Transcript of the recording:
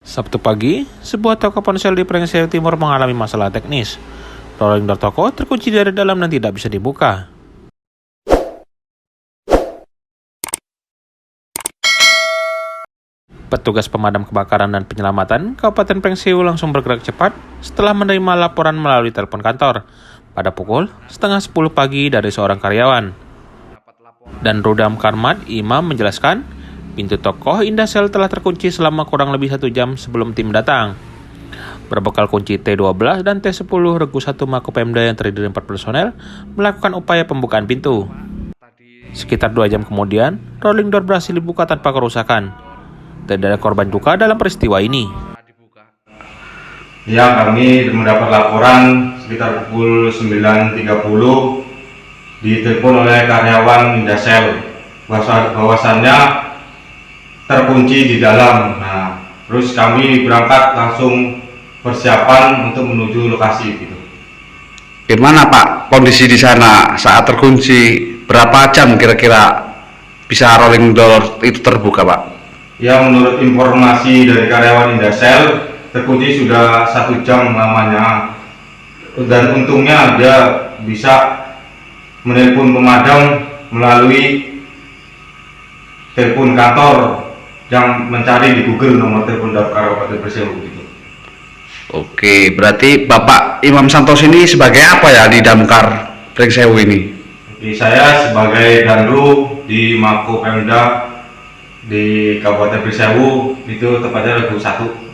Sabtu pagi, sebuah toko ponsel di Prengseu Timur mengalami masalah teknis. Rolling door toko terkunci dari dalam dan tidak bisa dibuka. Petugas pemadam kebakaran dan penyelamatan Kabupaten Prengseu langsung bergerak cepat setelah menerima laporan melalui telepon kantor pada pukul 9:30 pagi dari seorang karyawan. Dan Rudam Karmat Imam menjelaskan, pintu toko Indahsel telah terkunci selama kurang lebih 1 jam sebelum tim datang. Berbekal kunci T12 dan T10 Regu 1 Makopemda yang terdiri dari 4 personel melakukan upaya pembukaan pintu. Sekitar 2 jam kemudian, rolling door berhasil dibuka tanpa kerusakan. Tidak ada korban luka dalam peristiwa ini. Ya, kami mendapat laporan sekitar pukul 9.30 ditelepon oleh karyawan Indahsel bahwasannya terkunci di dalam. Nah, terus kami berangkat langsung persiapan untuk menuju lokasi gitu. Gimana Pak kondisi di sana saat terkunci? Berapa jam kira-kira bisa rolling door itu terbuka Pak? Ya, menurut informasi dari karyawan Indahsel terkunci sudah 1 jam lamanya, dan untungnya dia bisa menelpon pemadam melalui telepon kantor yang mencari di Google nomor telepon Damkar Kabupaten Prengseu gitu. Oke, berarti Bapak Imam Santos ini sebagai apa ya di Damkar Prengseu ini? Oke, saya sebagai Danru di Makopemda di Kabupaten Prengseu, itu tepatnya Regu 1.